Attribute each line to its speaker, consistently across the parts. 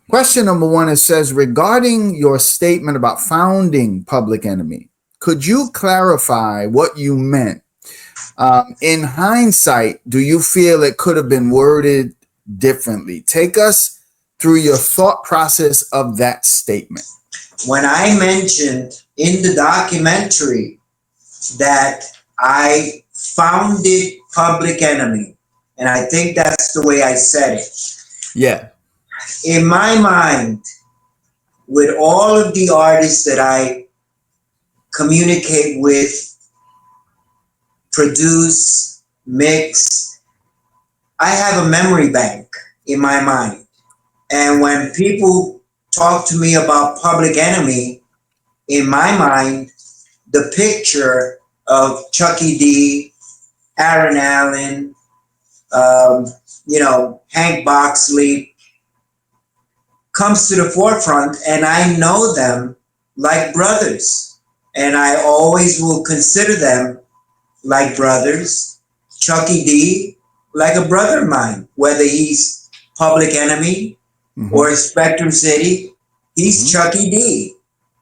Speaker 1: Question number one, it says, regarding your statement about founding Public Enemy, could you clarify what you meant? In hindsight, do you feel it could have been worded differently? Take us through your thought process of that statement.
Speaker 2: When I mentioned in the documentary that I founded Public Enemy, and I think that's the way I said it.
Speaker 1: Yeah.
Speaker 2: In my mind, with all of the artists that I communicate with, produce, mix, I have a memory bank in my mind. And when people talk to me about Public Enemy, in my mind, the picture of Chucky D, Aaron Allen, Hank Boxley comes to the forefront, and I know them like brothers. And I always will consider them like brothers. Chucky D, like a brother of mine, whether he's Public Enemy or Spectrum City, he's Chucky D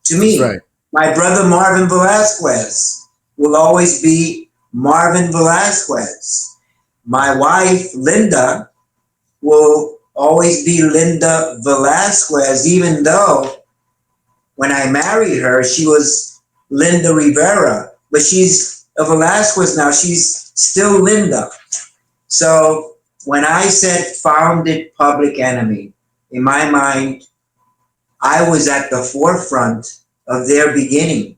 Speaker 2: to me.
Speaker 1: Right.
Speaker 2: My brother Marvin Velazquez will always be Marvin Velazquez. My wife Linda will always be Linda Velazquez, even though when I married her, she was Linda Rivera, but she's a Velazquez now. She's still Linda. So when I said founded Public Enemy, in my mind, I was at the forefront of their beginning.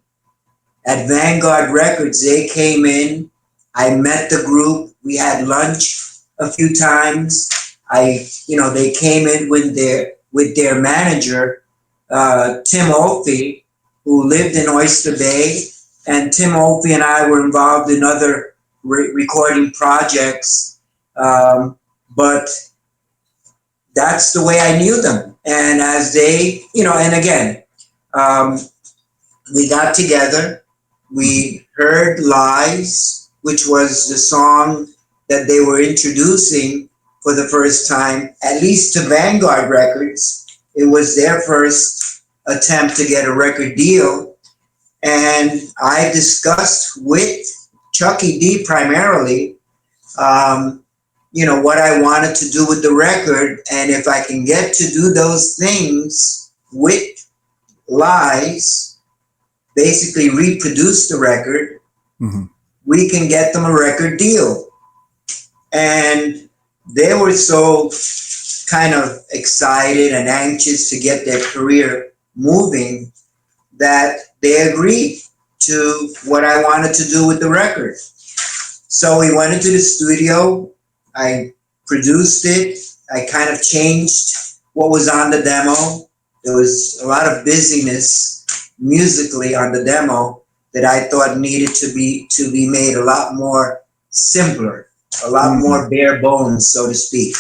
Speaker 2: At Vanguard Records, they came in. I met the group. We had lunch a few times. They came in with their manager, Tim Olfey, who lived in Oyster Bay, and Tim Olfey and I were involved in other recording projects, but that's the way I knew them. And as they, and again, we got together, we heard Lies, which was the song that they were introducing for the first time, at least to Vanguard Records. It was their first attempt to get a record deal. And I discussed with Chucky D primarily, what I wanted to do with the record. And if I can get to do those things with Lies, basically reproduce the record, we can get them a record deal. And they were so kind of excited and anxious to get their career moving that they agreed to what I wanted to do with the record. So we went into the studio, I produced it, I kind of changed what was on the demo. There was a lot of busyness musically on the demo that I thought needed to be made a lot more simpler, a lot more bare bones, so to speak.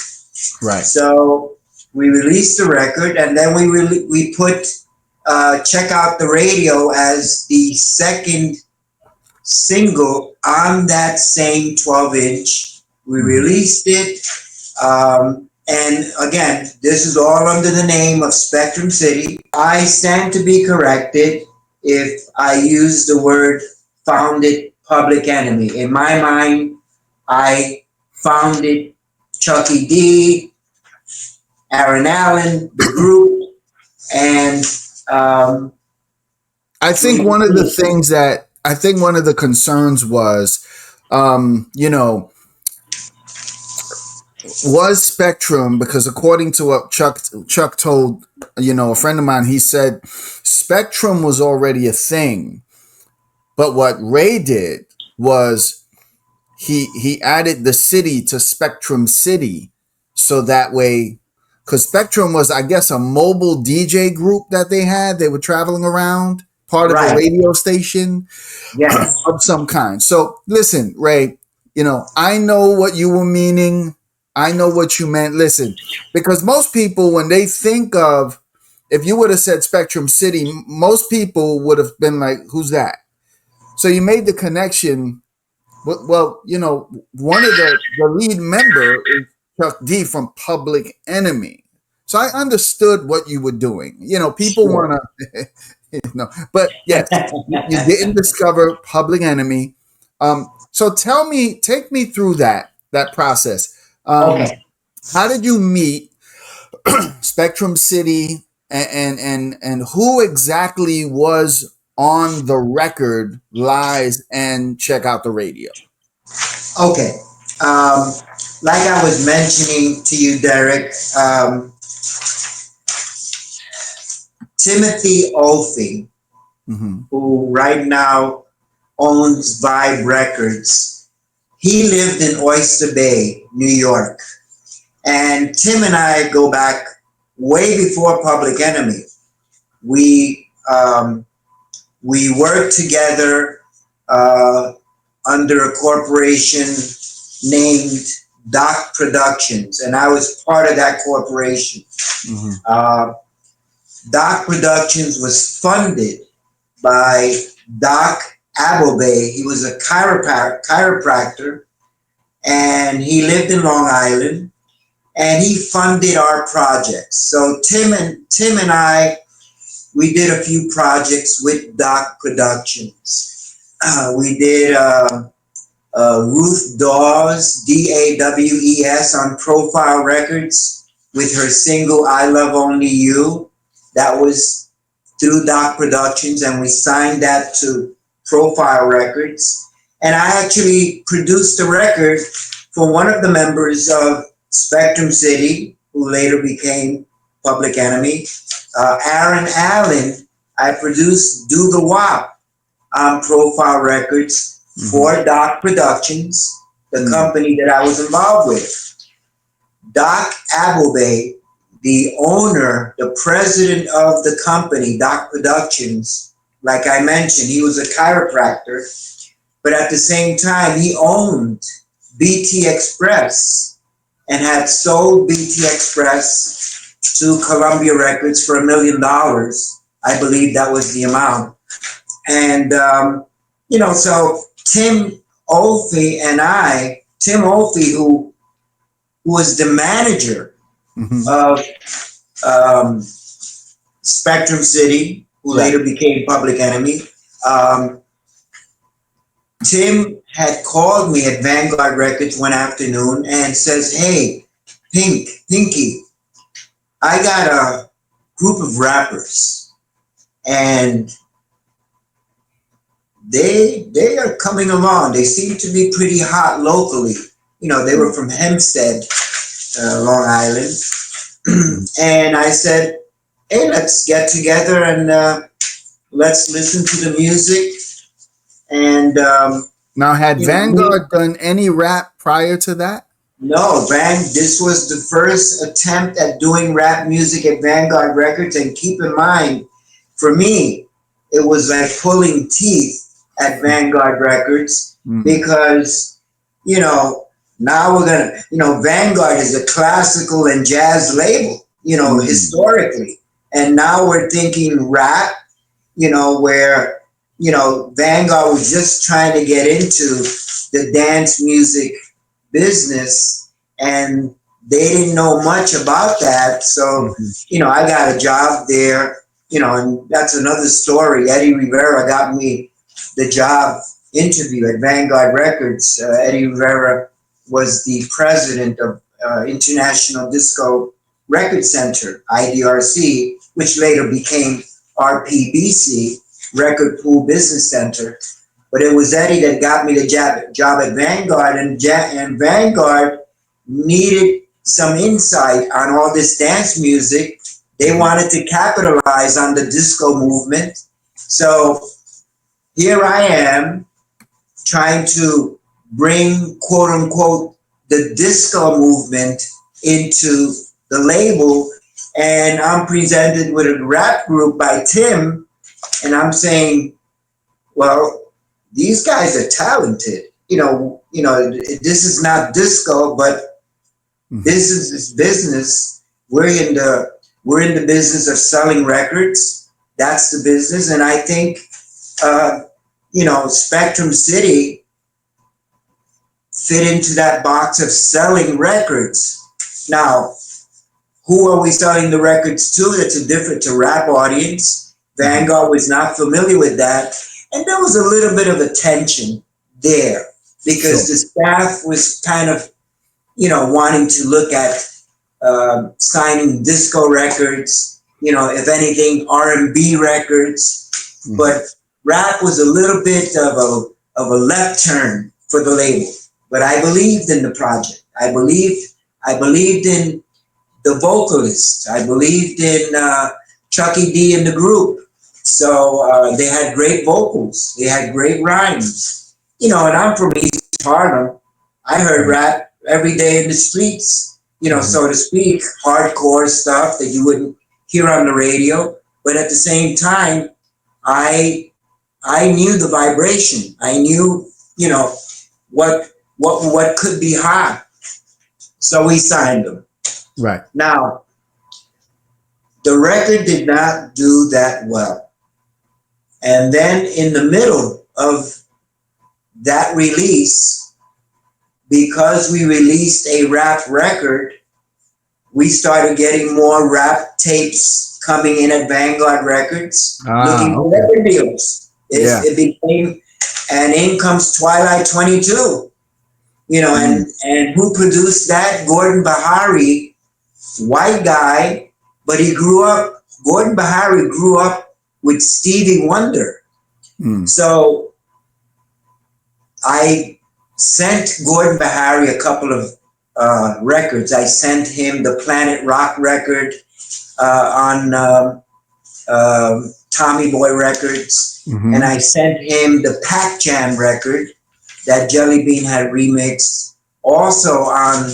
Speaker 1: Right.
Speaker 2: So we released the record, and then we put Check Out the Radio as the second single on that same 12-inch. We released it, and again, this is all under the name of Spectrum City. I stand to be corrected if I use the word founded Public Enemy. In my mind, I founded Chucky D, Aaron Allen, the group, and
Speaker 1: I think one of the concerns was, was Spectrum, because according to what Chuck told, a friend of mine, he said Spectrum was already a thing, but what Ray did was he added the city to Spectrum City, so that way, because Spectrum was, I guess, a mobile DJ group that they had. They were traveling around, part of a radio station,
Speaker 2: yes,
Speaker 1: of some kind. So listen, Ray, I know what you were meaning. I know what you meant. Listen, because most people, when they think of, if you would have said Spectrum City, most people would have been like, who's that? So you made the connection. Well, one of the lead member is Chuck D from Public Enemy. So I understood what you were doing. You know, people
Speaker 2: Sure.
Speaker 1: want to, but yes, you didn't discover Public Enemy. So take me through that process.
Speaker 2: Okay.
Speaker 1: How did you meet Spectrum City, and who exactly was on the record Lies and Check Out the Radio?
Speaker 2: Okay. Um, like I was mentioning to you, Derek, Timothy Olfey,
Speaker 1: Hmm.
Speaker 2: who right now owns Vibe Records, he lived in Oyster Bay, New York. And Tim and I go back way before Public Enemy. We we worked together uh, under a corporation named Doc Productions, and I was part of that corporation.
Speaker 1: Hmm.
Speaker 2: Uh, Doc Productions was funded by Doc Abobay. He was a chiropractor, and he lived in Long Island, and he funded our projects. So Tim and I, we did a few projects with Doc Productions. We did Ruth Dawes, Dawes, on Profile Records with her single "I Love Only You." That was through Doc Productions, and we signed that to Profile Records. And I actually produced a record for one of the members of Spectrum City, who later became Public Enemy, Aaron Allen. I produced Do the Wop on Profile Records
Speaker 1: Hmm.
Speaker 2: for Doc Productions, the company that I was involved with. Doc Abobay, the owner, the president of the company, Doc Productions, like I mentioned, he was a chiropractor, but at the same time, he owned BT Express and had sold BT Express to Columbia Records for $1 million. I believe that was the amount. And, so Tim Olfey and Tim Olfey, who was the manager
Speaker 1: Hmm.
Speaker 2: of um, Spectrum City, who
Speaker 1: Yeah.
Speaker 2: later became Public Enemy, um, Tim had called me at Vanguard Records one afternoon and says, "Hey, Pinky, I got a group of rappers, and they are coming along. They seem to be pretty hot locally. They were from Hempstead, Long Island." And I said, "Hey, let's get together and let's listen to the music." And
Speaker 1: Now, had
Speaker 2: we
Speaker 1: Vanguard done any rap prior to that?
Speaker 2: no, this was the first attempt at doing rap music at Vanguard Records. And keep in mind, for me, it was like pulling teeth at Vanguard Records
Speaker 1: Mm-hmm.
Speaker 2: because, now we're going to, Vanguard is a classical and jazz label, historically. And now we're thinking rap, where, Vanguard was just trying to get into the dance music business, and they didn't know much about that. So, I got a job there, and that's another story. Eddie Rivera got me the job interview at Vanguard Records. Eddie Rivera was the president of International Disco Record Center, IDRC, which later became RPBC, Record Pool Business Center. But it was Eddie that got me the job at Vanguard, and Vanguard needed some insight on all this dance music. They wanted to capitalize on the disco movement. So here I am trying to bring, quote unquote, the disco movement into the label. And I'm presented with a rap group by Tim, and I'm saying, well, these guys are talented. This is not disco, but this is this business. We're in the business of selling records. That's the business, and I think Spectrum City fit into that box of selling records. Now, who are we selling the records to? That's a different to rap audience. Vanguard was not familiar with that. And there was a little bit of a tension there because the staff was kind of, wanting to look at signing disco records, if anything, R&B records. But rap was a little bit of a left turn for the label. But I believed in the project. I believed in the vocalists. I believed in Chucky D and the group. So they had great vocals. They had great rhymes. And I'm from East Harlem. I heard rap every day in the streets, so to speak, hardcore stuff that you wouldn't hear on the radio. But at the same time, I knew the vibration. I knew, what could be hot. So we signed them.
Speaker 1: Right.
Speaker 2: Now, the record did not do that well. And then in the middle of that release, because we released a rap record, we started getting more rap tapes coming in at Vanguard Records, looking for record deals. It became, and in comes Twilight 22, and who produced that? Gordon Bahari, white guy, but Gordon Bahari grew up with Stevie Wonder. So I sent Gordon Bahari a couple of records. I sent him the Planet Rock record on Tommy Boy Records, and I sent him the Pac Jam record that Jelly Bean had remixed, also on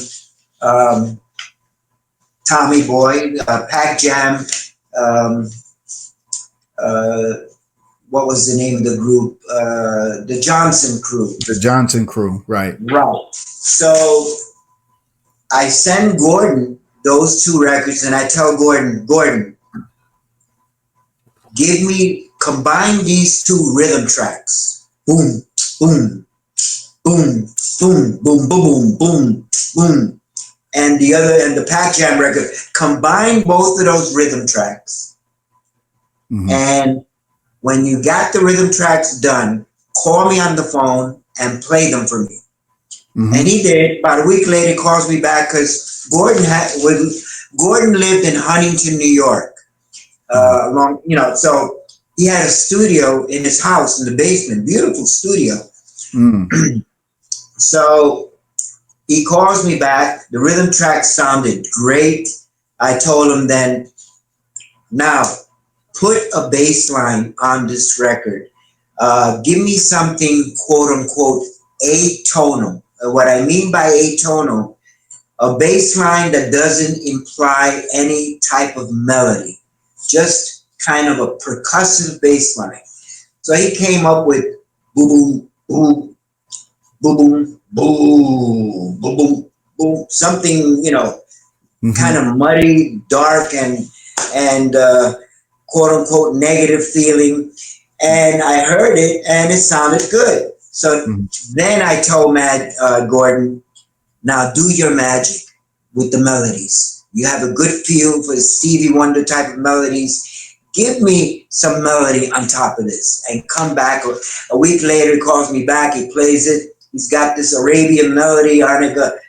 Speaker 2: Tommy Boy, Pac Jam. What was the name of the group? The Johnson Crew.
Speaker 1: The Johnson Crew, right.
Speaker 2: Right. So I send Gordon those two records and I tell Gordon, combine these two rhythm tracks. Boom, boom, boom, boom, boom, boom, boom, boom, boom. And the Pac Jam record, combine both of those rhythm tracks. And when you got the rhythm tracks done, call me on the phone and play them for me. And he did. About a week later, he calls me back because Gordon lived in Huntington, New York. So he had a studio in his house in the basement, beautiful studio. So he calls me back. The rhythm track sounded great. I told him then, now put a bass line on this record. Give me something, quote unquote, atonal. What I mean by atonal, a bass line that doesn't imply any type of melody, just kind of a percussive bass line. So he came up with boom, boom, boom, boom, boom, boom, boom, boom, something, kind of muddy, dark, and quote unquote negative feeling. And I heard it and it sounded good. So then I told Gordon, now do your magic with the melodies. You have a good feel for the Stevie Wonder type of melodies. Give me some melody on top of this and come back. A week later, he calls me back. He plays it. He's got this Arabian melody on it. On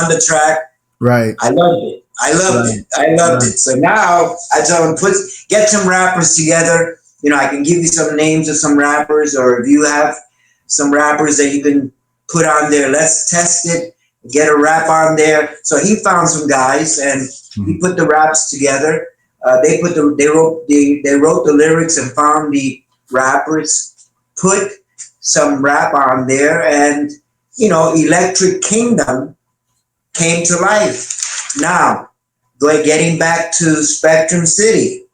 Speaker 2: the track.
Speaker 1: Right.
Speaker 2: I loved it. I loved it. So now I tell him, get some rappers together. I can give you some names of some rappers, or if you have some rappers that you can put on there, let's test it, get a rap on there. So he found some guys and he put the raps together. They wrote the lyrics and found the rappers, put some rap on there, and Electric Kingdom came to life. Now, getting back to Spectrum City,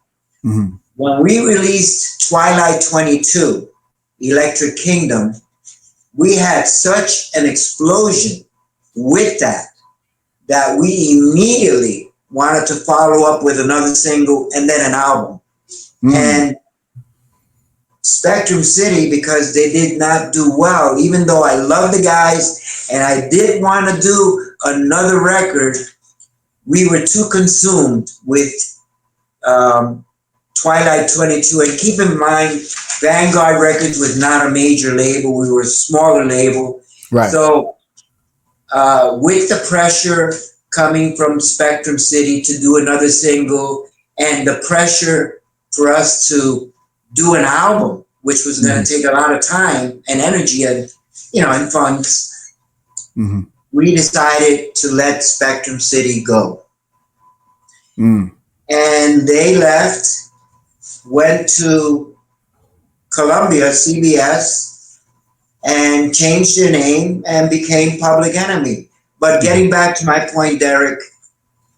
Speaker 2: when we released Twilight 22, Electric Kingdom, we had such an explosion with that we immediately wanted to follow up with another single and then an album. And Spectrum City, because they did not do well, even though I love the guys and I did want to do another record, we were too consumed with Twilight 22. And keep in mind, Vanguard Records was not a major label, we were a smaller label.
Speaker 1: Right.
Speaker 2: So, with the pressure coming from Spectrum City to do another single, and the pressure for us to do an album, which was going to take a lot of time and energy and, and funds, we decided to let Spectrum City go. And they left, went to Columbia, CBS, and changed their name and became Public Enemy. But getting back to my point, Derrick,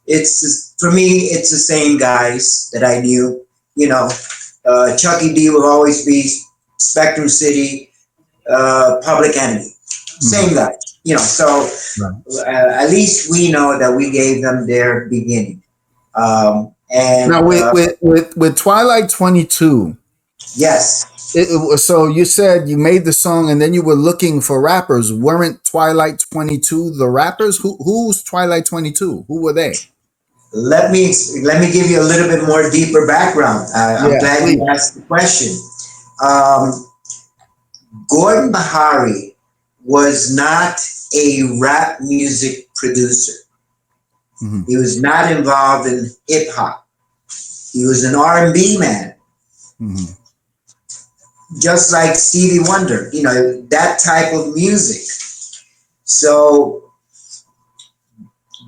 Speaker 2: for me, it's the same guys that I knew. Chucky D will always be Spectrum City, Public Enemy. Same guys. So at least we know that we gave them their beginning. And
Speaker 1: now with Twilight 22.
Speaker 2: Yes.
Speaker 1: So you said you made the song and then you were looking for rappers. Weren't Twilight 22 the rappers? Who's Twilight 22? Who were they?
Speaker 2: Let me give you a little bit more deeper background. I'm glad you asked the question. Gordon Bahari was not a rap music producer. He was not involved in hip hop. He was an R&B man. Just like Stevie Wonder, that type of music. So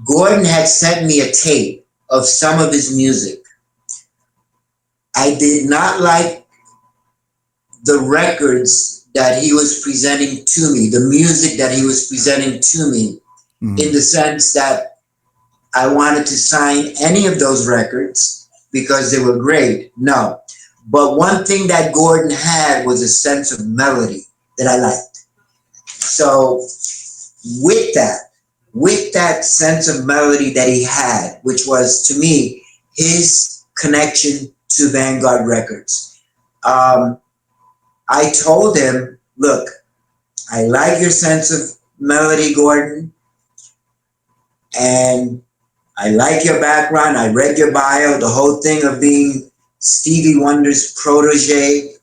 Speaker 2: Gordon had sent me a tape of some of his music. I did not like the records that he was presenting to me, the music that he was presenting to me, in the sense that I wanted to sign any of those records because they were great. No. But one thing that Gordon had was a sense of melody that I liked. So with that sense of melody that he had, which was to me his connection to Vanguard Records, I told him, look, I like your sense of melody, Gordon, and I like your background. I read your bio, the whole thing of being Stevie Wonder's protege.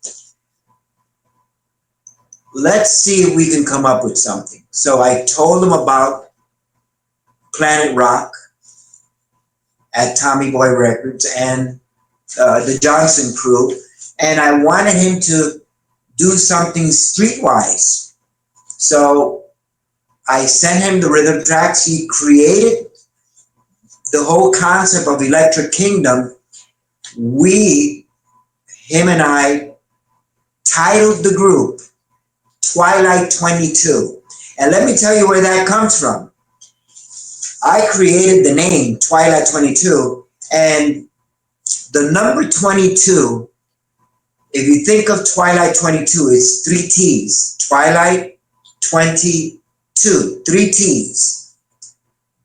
Speaker 2: Let's see if we can come up with something. So I told him about Planet Rock at Tommy Boy Records and the Johnson Crew, and I wanted him to do something streetwise. So I sent him the rhythm tracks. He created the whole concept of Electric Kingdom. Him and I, titled the group Twilight 22. And let me tell you where that comes from. I created the name Twilight 22, and the number 22, if you think of Twilight 22, it's 3 T's. Twilight 22, 3 T's.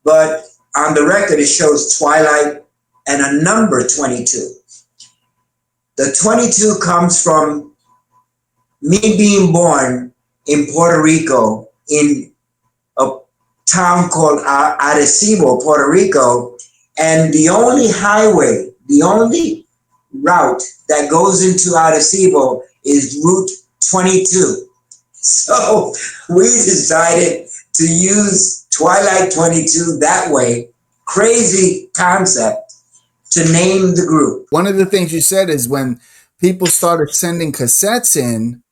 Speaker 2: But on the record, it shows Twilight and a number 22. The 22 comes from me being born in Puerto Rico, in a town called Arecibo, Puerto Rico, and the only highway, the only route that goes into Arecibo is Route 22. So we decided to use Twilight 22 that way. Crazy concept to name the group.
Speaker 1: One of the things you said is when people started sending cassettes in,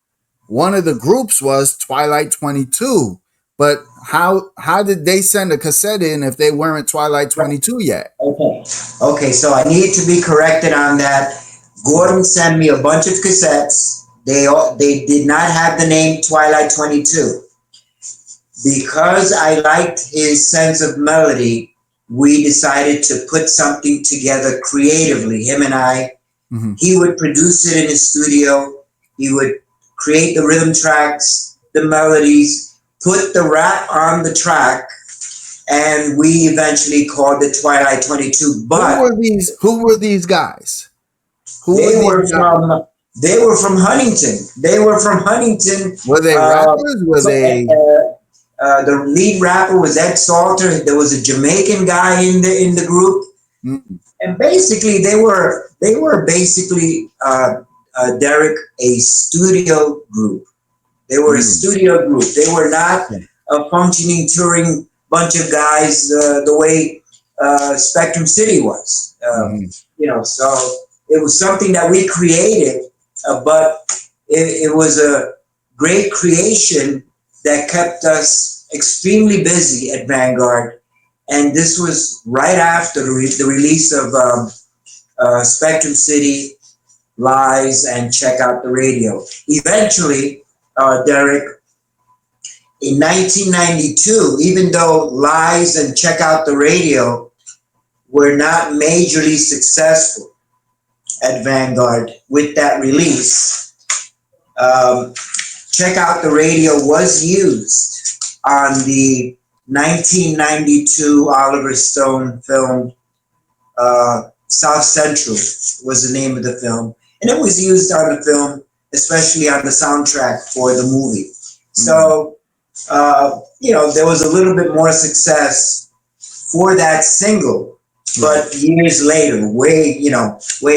Speaker 1: one of the groups was Twilight 22. But how did they send a cassette in if they weren't Twilight 22 yet?
Speaker 2: Okay, so I need to be corrected on that. Gordon sent me a bunch of cassettes. They did not have the name Twilight 22. Because I liked his sense of melody, we decided to put something together creatively, him and I. He would produce it in his studio. He would create the rhythm tracks, the melodies, put the rap on the track, and we eventually called it Twilight 22. But
Speaker 1: who were these guys?
Speaker 2: They were from They were from Huntington. They were from Huntington.
Speaker 1: Were they rappers? Were
Speaker 2: So
Speaker 1: they?
Speaker 2: the lead rapper was Ed Salter. There was a Jamaican guy in the group,
Speaker 1: Mm,
Speaker 2: and basically they were basically Derrick, a studio group. They were a
Speaker 1: mm,
Speaker 2: studio group. They were not
Speaker 1: yeah,
Speaker 2: a functioning touring bunch of guys the way Spectrum City was.
Speaker 1: mhm.
Speaker 2: So it was something that we created, but it was a great creation that kept us extremely busy at Vanguard. And this was right after the release of Spectrum City, Lies, and Check Out the Radio. Eventually, Derrick, in 1992, even though Lies and Check Out the Radio were not majorly successful at Vanguard with that release, um, Check Out the Radio was used on the 1992 Oliver Stone film, South Central was the name of the film. And it was used on the film, especially on the soundtrack for the movie. So, there was a little bit more success for that single, but years later, way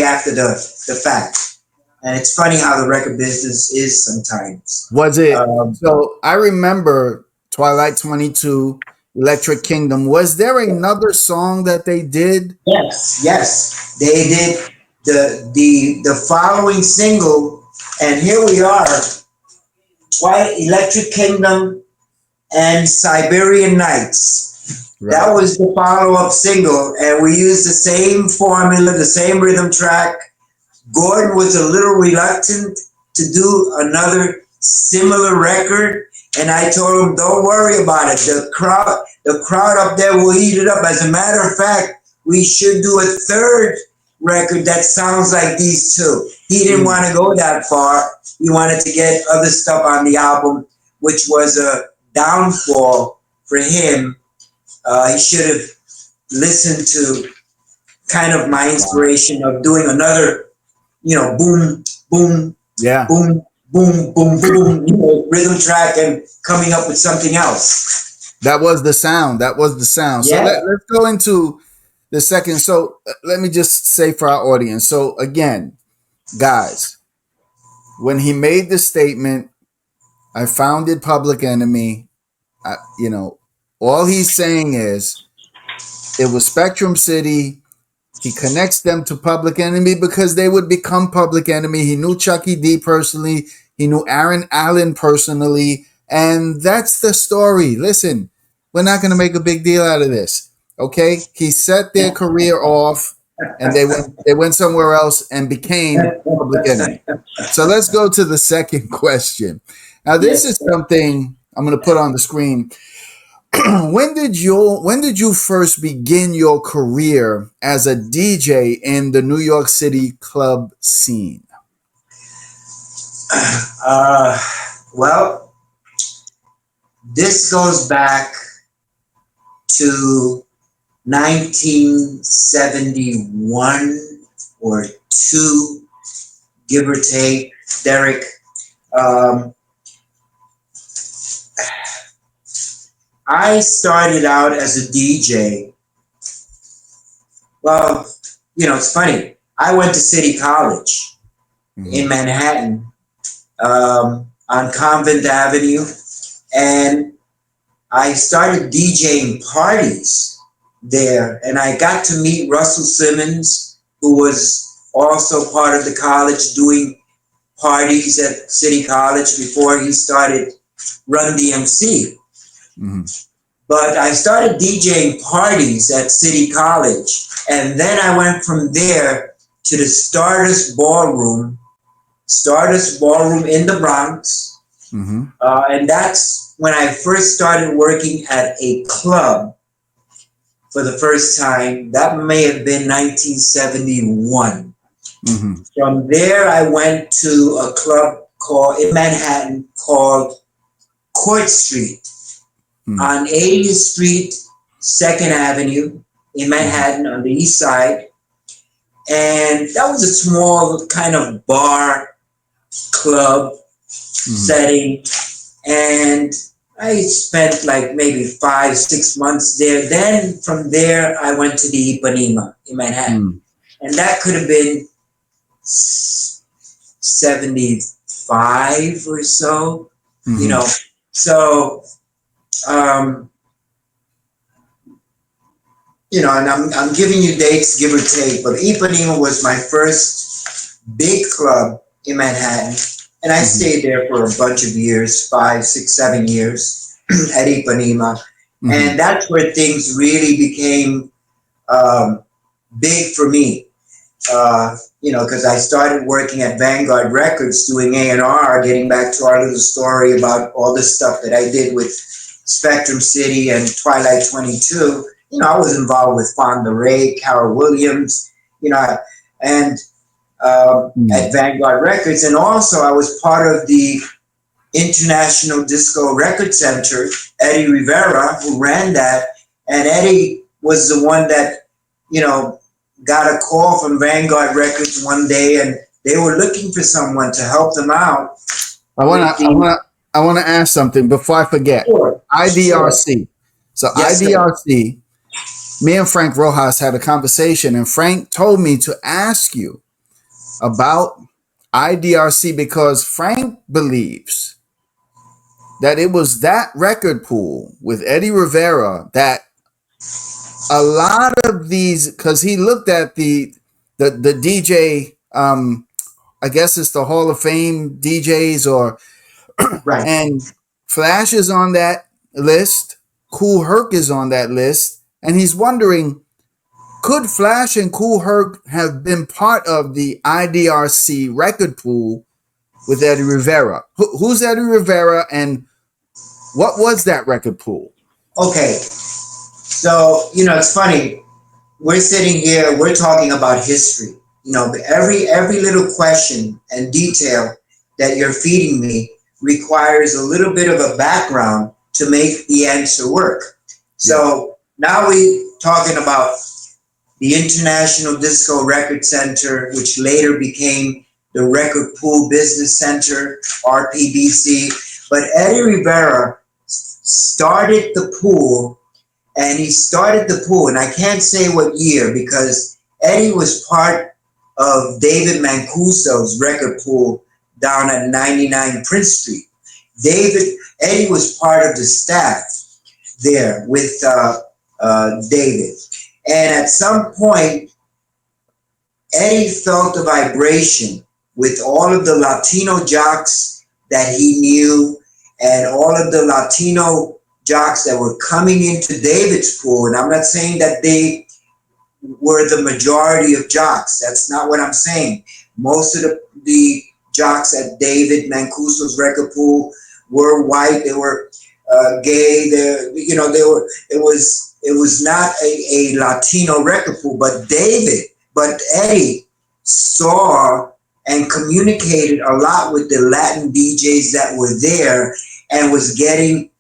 Speaker 2: after the fact. And it's funny how the record business is sometimes.
Speaker 1: Was it?
Speaker 2: Um,
Speaker 1: So I remember Twilight 22, Electric Kingdom. Was there another song that they did?
Speaker 2: yes, yes, they did the following single, and here we are, Twilight, Electric Kingdom, and Siberian Nights.
Speaker 1: Right.
Speaker 2: That was the follow-up single, and we used the same formula, the same rhythm track. Gordon was a little reluctant to do another similar record, and I told him, "Don't worry about it. The crowd up there will eat it up. As a matter of fact, we should do a third record that sounds like these two." He didn't want to go that far. He wanted to get other stuff on the album, which was a downfall for him. He should have listened to kind of my inspiration of doing another, boom, boom,
Speaker 1: Yeah.
Speaker 2: boom, boom, boom, boom, rhythm track and coming up with something else.
Speaker 1: That was the sound. That was the sound. So
Speaker 2: Yeah.
Speaker 1: let's go into the second. So let me just say for our audience. So again, guys, when he made the statement, I founded Public Enemy, all he's saying is it was Spectrum City. He connects them to Public Enemy because they would become Public Enemy. He knew Chucky D personally. He knew Aaron Allen personally. And that's the story. Listen, we're not going to make a big deal out of this. Okay? He set their career off and they went somewhere else and became Public Enemy. So let's go to the second question. Now, this is something I'm going to put on the screen. When did you first begin your career as a DJ in the New York City club scene?
Speaker 2: Well, this goes back to 1971 or two, give or take. Derrick, I started out as a DJ. Well, it's funny. I went to City College in Manhattan, on Convent Avenue, and I started DJing parties there, and I got to meet Russell Simmons, who was also part of the college doing parties at City College before he started Run DMC.
Speaker 1: Mm-hmm.
Speaker 2: But I started DJing parties at City College, and then I went from there to the Stardust Ballroom in the Bronx.
Speaker 1: Mm-hmm.
Speaker 2: And that's when I first started working at a club for the first time. That may have been 1971.
Speaker 1: Mm-hmm.
Speaker 2: From there, I went to a club in Manhattan called Court Street on 80th Street, 2nd Avenue in Manhattan on the east side. And that was a small kind of bar club
Speaker 1: Mm-hmm.
Speaker 2: setting, and I spent like maybe 5, 6 months there. Then from there, I went to the Ipanema in Manhattan, and that could have been 75 or so, you
Speaker 1: Mm-hmm.
Speaker 2: know. So, um, and I'm giving you dates, give or take, but Ipanema was my first big club in Manhattan, and I
Speaker 1: Mm-hmm.
Speaker 2: stayed there for a bunch of years, 5, 6, 7 years at Ipanema,
Speaker 1: Mm-hmm.
Speaker 2: and that's where things really became um, big for me. Because I started working at Vanguard Records doing A&R, getting back to our little story about all the stuff that I did with Spectrum City and Twilight 22. I was involved with Fonda Ray, Carol Williams, you know, and
Speaker 1: Mm-hmm.
Speaker 2: at Vanguard Records. And also I was part of the International Disco Record Center, Eddie Rivera, who ran that. And Eddie was the one that, you know, got a call from Vanguard Records one day, and they were looking for someone to help them out
Speaker 1: I wanna,
Speaker 2: with
Speaker 1: I
Speaker 2: the.
Speaker 1: wanna, I wanna ask something before I forget.
Speaker 2: Sure, sure.
Speaker 1: IDRC. So
Speaker 2: Yes, sir.
Speaker 1: IDRC. Me and Frank Rojas had a conversation, and Frank told me to ask you about IDRC because Frank believes that it was that record pool with Eddie Rivera that a lot of these, because he looked at the DJ, I guess it's the Hall of Fame DJs,
Speaker 2: Right.
Speaker 1: and Flash is on that list, Kool Herc is on that list, and he's wondering, could Flash and Kool Herc have been part of the IDRC record pool with Eddie Rivera? Who's Eddie Rivera, and what was that record pool?
Speaker 2: Okay. So, it's funny. We're sitting here, we're talking about history. But every little question and detail that you're feeding me requires a little bit of a background to make the answer work. So now we're talking about the International Disco Record Center, which later became the Record Pool Business Center, RPBC. But Eddie Rivera started the pool, and he started the pool, and I can't say what year because Eddie was part of David Mancuso's record pool down at 99 Prince Street. Eddie was part of the staff there with David. And at some point, Eddie felt a vibration with all of the Latino jocks that he knew and all of the Latino jocks that were coming into David's pool. And I'm not saying that they were the majority of jocks. That's not what I'm saying. Most of the jocks at David Mancuso's record pool were white. They were gay. They were. It was not a Latino record pool, but Eddie saw and communicated a lot with the Latin DJs that were there and was getting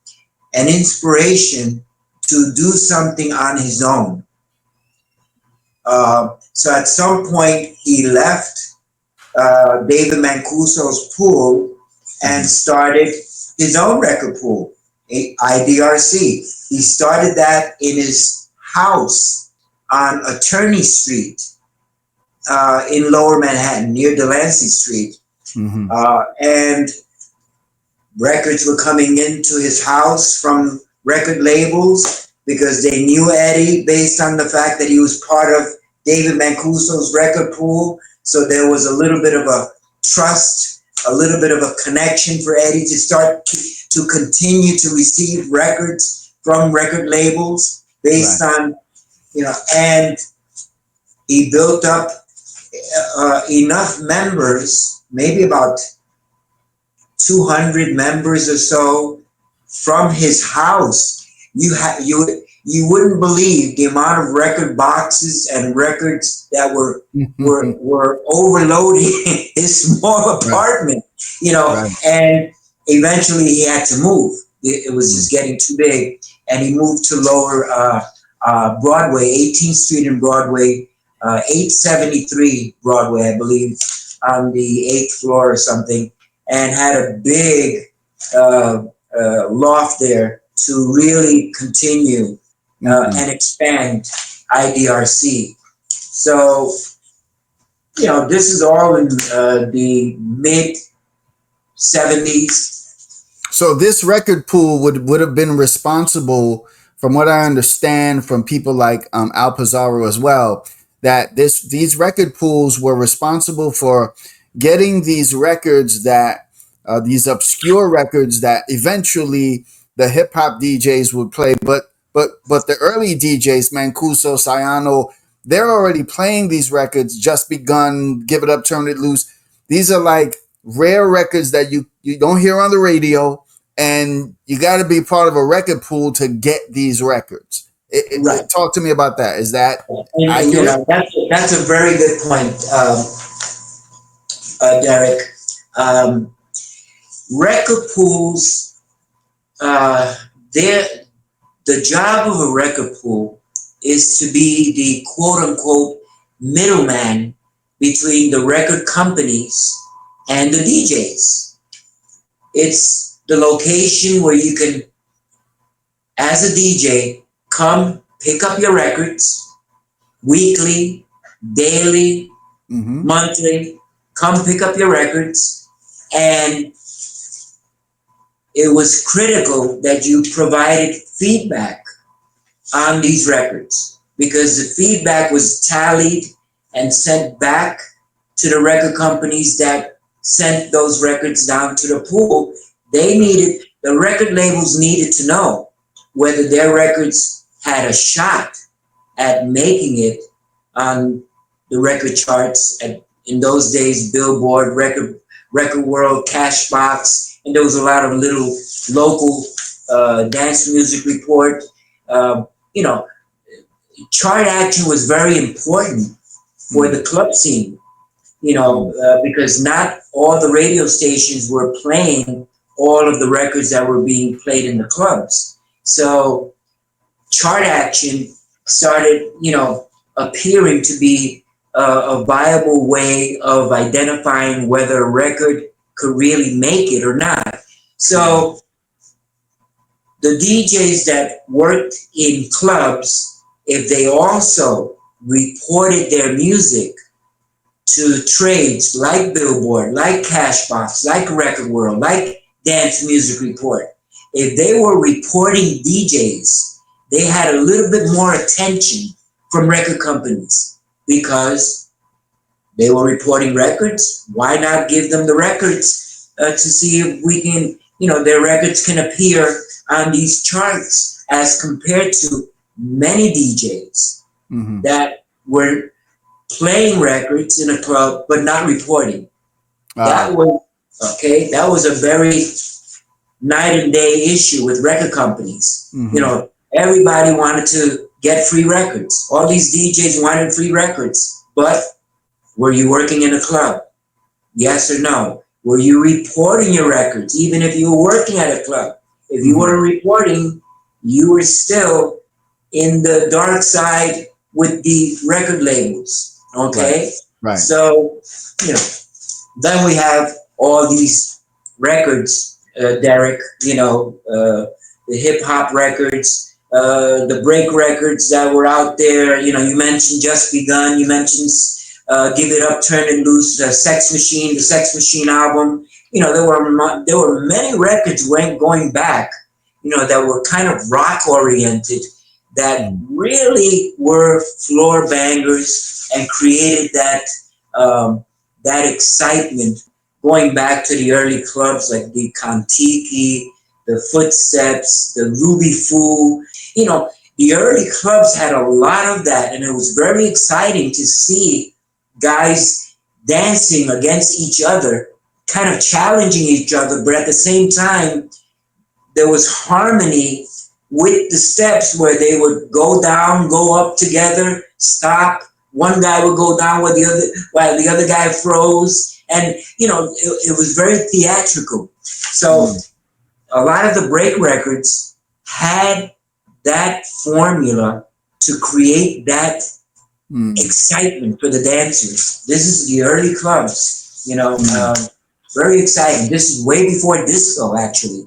Speaker 2: an inspiration to do something on his own. So at some point he left David Mancuso's pool and started his own record pool, IDRC. He started that in his house on Attorney Street in Lower Manhattan near Delancey Street.
Speaker 1: Mm-hmm.
Speaker 2: And records were coming into his house from record labels because they knew Eddie based on the fact that he was part of David Mancuso's record pool. So there was a little bit of a trust, a little bit of a connection for Eddie to start to continue to receive records from record labels based on, and he built up enough members, maybe about 200 members or so from his house. You wouldn't believe the amount of record boxes and records that were overloading his small apartment, and eventually he had to move. It was just getting too big, and he moved to Lower Broadway, 18th Street and Broadway, 873 Broadway, I believe, on the eighth floor or something, and had a big uh, loft there to really continue
Speaker 1: Mm-hmm.
Speaker 2: and expand IDRC. So, this is all in the mid 70s.
Speaker 1: So this record pool would have been responsible, from what I understand from people like Al Pizarro as well, that these record pools were responsible for getting these records that these obscure records that eventually the hip hop DJs would play, but the early DJs, Mancuso, Sayano, they're already playing these records. Just Begun, Give It Up, Turn It Loose. These are like rare records that you don't hear on the radio, and you got to be part of a record pool to get these records.
Speaker 2: Right.
Speaker 1: Talk to me about that. Is that
Speaker 2: And
Speaker 1: accurate?
Speaker 2: that's a very good point, Derrick. Um, Record pools, they're the job of a record pool is to be the quote unquote middleman between the record companies and the DJs. It's the location where you can, as a DJ, come pick up your records weekly, daily,
Speaker 1: Mm-hmm.
Speaker 2: monthly, come pick up your records. And it was critical that you provided feedback on these records, because the feedback was tallied and sent back to the record companies that sent those records down to the pool. The record labels needed to know whether their records had a shot at making it on the record charts. In those days, Billboard, Record World, Cashbox, and there was a lot of little local dance music report. You know, chart action was very important for the club scene, because not all the radio stations were playing all of the records that were being played in the clubs. So chart action started, appearing to be a viable way of identifying whether a record could really make it or not. So the DJs that worked in clubs, if they also reported their music to trades like Billboard, like Cashbox, like Record World, like Dance Music Report, if they were reporting DJs, they had a little bit more attention from record companies because they were reporting records. Why not give them the records to see if we can, their records can appear on these charts as compared to many DJs that were playing records in a club but not reporting. That was a very night and day issue with record companies. Everybody wanted to get free records. All these DJs wanted free records, but were you working in a club? Yes or no? Were you reporting your records, even if you were working at a club? If you weren't reporting, you were still in the dark side with the record labels. Okay?
Speaker 1: Right.
Speaker 2: So, then we have all these records, Derrick, the hip hop records, the break records that were out there. You mentioned Just Begun, you mentioned Give It Up, Turn It Loose, the Sex Machine album. There were many records going back, that were kind of rock oriented, that really were floor bangers and created that excitement, going back to the early clubs like the Contiki, the Footsteps, the Ruby Foo. The early clubs had a lot of that, and it was very exciting to see guys dancing against each other, kind of challenging each other, but at the same time, there was harmony with the steps where they would go down, go up together, stop. One guy would go down while the other guy froze, and it was very theatrical. So a lot of the break records had that formula to create that excitement for the dancers. This is the early clubs. You know,
Speaker 1: Mm.
Speaker 2: very exciting. This is way before disco, actually.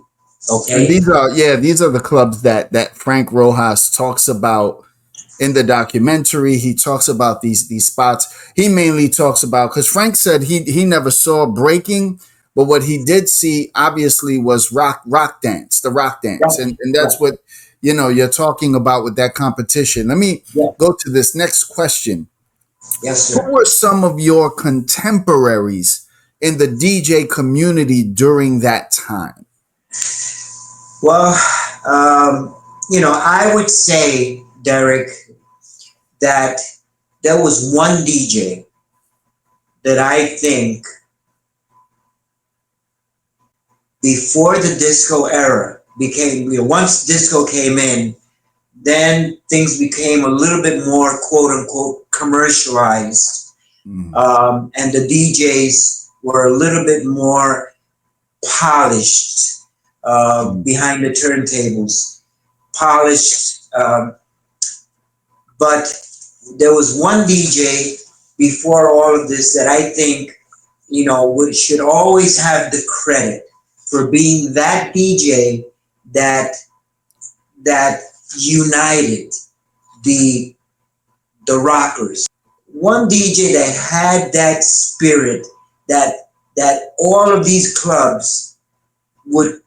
Speaker 1: And
Speaker 2: Okay.
Speaker 1: these are the clubs that Frank Rojas talks about in the documentary. He talks about these spots. He mainly talks about, because Frank said he never saw breaking, but what he did see obviously was rock dance, the rock dance,
Speaker 2: Right.
Speaker 1: and that's
Speaker 2: Right.
Speaker 1: what you're talking about with that competition. Let me
Speaker 2: Yeah.
Speaker 1: go to this next question.
Speaker 2: Yes,
Speaker 1: Who
Speaker 2: sir.
Speaker 1: were some of your contemporaries in the DJ community during that time?
Speaker 2: Well, I would say, Derek, that there was one DJ that I think before the disco era became, once disco came in, then things became a little bit more quote unquote commercialized.
Speaker 1: Mm.
Speaker 2: And the DJs were a little bit more polished
Speaker 1: Mm.
Speaker 2: behind the turntables, polished. But there was one DJ before all of this that I think, should always have the credit for being that DJ that that united the rockers. One DJ that had that spirit that all of these clubs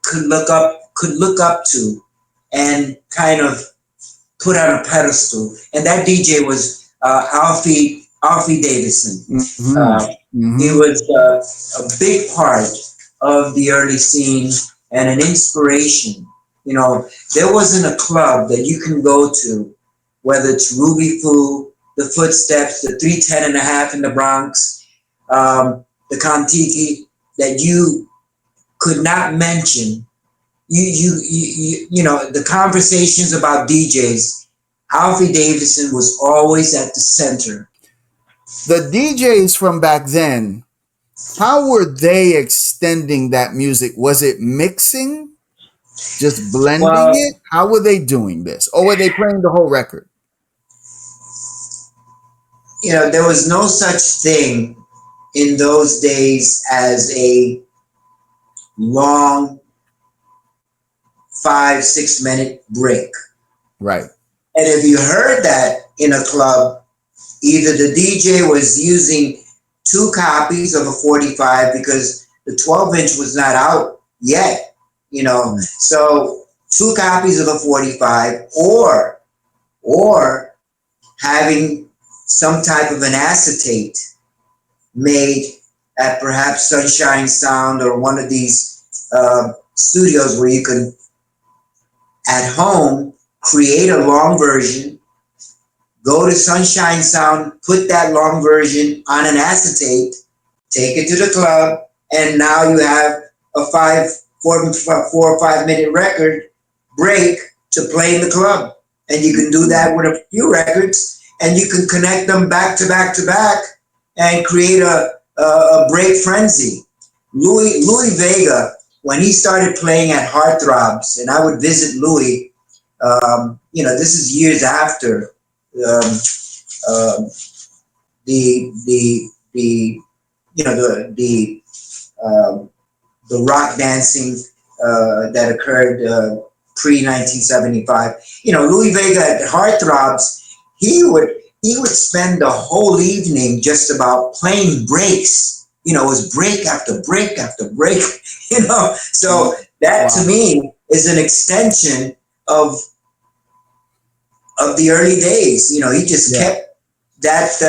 Speaker 2: could look up to and kind of put on a pedestal. And that DJ was Alfie Davison.
Speaker 1: Mm-hmm.
Speaker 2: Uh, he
Speaker 1: Mm-hmm.
Speaker 2: was a big part of the early scene and an inspiration. There wasn't a club that you can go to, whether it's Ruby Foo, the Footsteps, the 310 and a half in the Bronx, the Contiki, that you could not mention. The conversations about DJs. Alfie Davison was always at the center.
Speaker 1: The DJs from back then, how were they extending that music? Was it mixing? Just blending
Speaker 2: Well,
Speaker 1: it? How were they doing this? Or were they playing the whole record?
Speaker 2: there was no such thing in those days as a long 5-6 minute break.
Speaker 1: Right.
Speaker 2: And if you heard that in a club, either the DJ was using two copies of a 45 because the 12-inch was not out yet.
Speaker 1: Mm.
Speaker 2: So two copies of a 45, or having some type of an acetate made at perhaps Sunshine Sound or one of these studios where you can at home create a long version, go to Sunshine Sound, put that long version on an acetate, take it to the club, and now you have a 4 or 5 minute record break to play in the club. And you can do that with a few records, and you can connect them back to back to back and create a break frenzy. Louis Vega, when he started playing at Heartthrobs, and I would visit Louis, this is years after um, um, the the rock dancing that occurred pre 1975. Louis Vega at Heartthrobs, he would spend the whole evening just about playing breaks. It was break after break after break. So that
Speaker 1: Wow.
Speaker 2: to me is an extension of the early days. He just
Speaker 1: Yeah.
Speaker 2: kept that.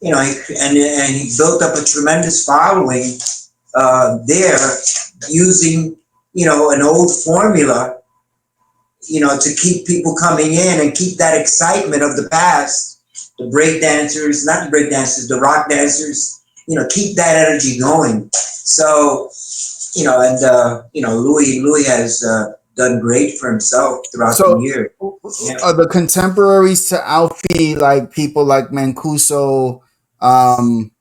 Speaker 2: And he built up a tremendous following there using an old formula to keep people coming in and keep that excitement of the past. The break dancers, not the break dancers, the rock dancers, keep that energy going. So, Louis has done great for himself throughout the
Speaker 1: So
Speaker 2: year. Yeah.
Speaker 1: are the contemporaries to Alfie like people like Mancuso, um,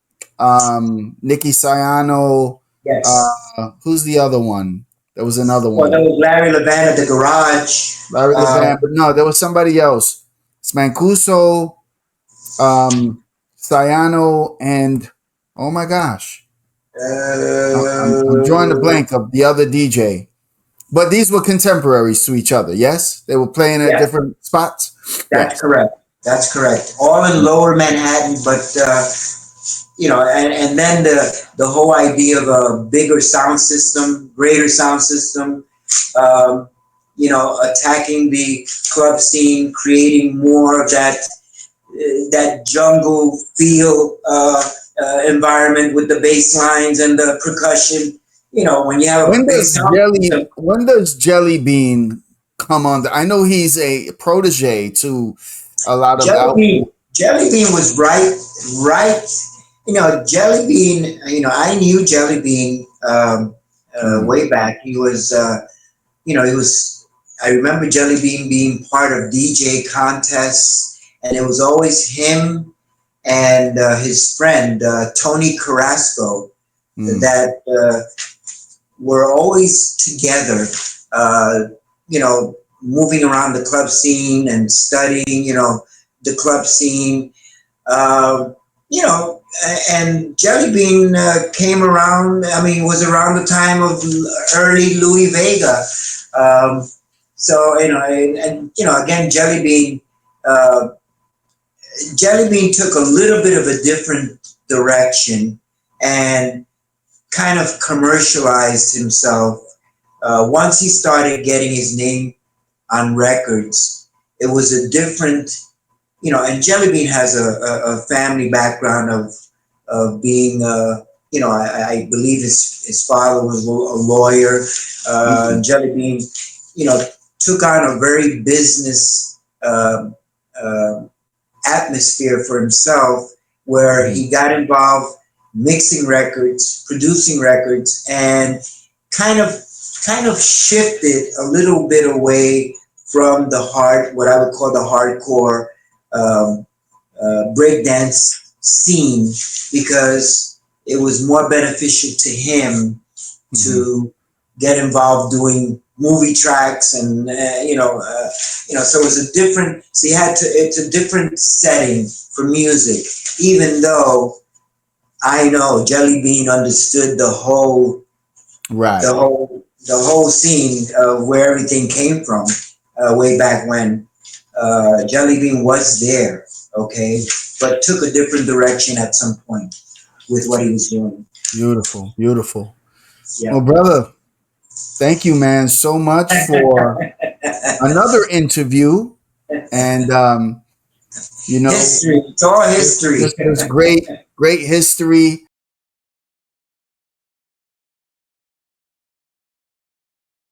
Speaker 1: Nicky Siano,
Speaker 2: Yes.
Speaker 1: who's the other one? There was another
Speaker 2: Well, there
Speaker 1: one.
Speaker 2: was Larry Levan at the garage.
Speaker 1: Larry Levan,
Speaker 2: Um,
Speaker 1: but no, there was somebody else. It's Mancuso, Siano, and oh my gosh. I'm drawing the blank of the other DJ. But these were contemporaries to each other, yes? They were playing at
Speaker 2: Yeah,
Speaker 1: different spots?
Speaker 2: that's
Speaker 1: Yes.
Speaker 2: correct. That's correct. All in Lower Manhattan, but and then the whole idea of a bigger sound system, greater sound system, um, attacking the club scene, creating more of that jungle feel environment with the bass lines and the percussion. When you have a big sound system,
Speaker 1: When does Jelly Bean come on? I know he's a protege to a lot of
Speaker 2: Jelly Bean was right. Jelly Bean. I knew Jelly Bean
Speaker 1: Mm,
Speaker 2: way back. He was, he was. I remember Jelly Bean being part of DJ contests, and it was always him and his friend Tony Carrasco
Speaker 1: mm,
Speaker 2: that were always together. Uh, moving around the club scene and studying. The club scene. Uh, and Jelly Bean came around. I mean, was around the time of early Louis Vega. Um, so again, Uh, Jelly Bean took a little bit of a different direction and kind of commercialized himself. Once he started getting his name on records, it was a different, and Jellybean has a family background of being, I believe his father was a lawyer.
Speaker 1: mm,
Speaker 2: Jellybean, took on a very business uh, atmosphere for himself, where
Speaker 1: mm,
Speaker 2: he got involved mixing records, producing records, and kind of kind of shifted a little bit away from what I would call the hardcore um, breakdance scene, because it was more beneficial to him
Speaker 1: mm.
Speaker 2: to get involved doing movie tracks and so it was a different, so you had to, it's a different setting for music, even though I know Jelly Bean understood
Speaker 1: Right.
Speaker 2: the whole scene of where everything came from, way back when. Jelly Bean was there, okay, but took a different direction at some point with what he was doing.
Speaker 1: Beautiful. Beautiful. Well,
Speaker 2: Yeah.
Speaker 1: brother, thank you, man, so much for another interview. And, you know,
Speaker 2: History. It's all history.
Speaker 1: this great history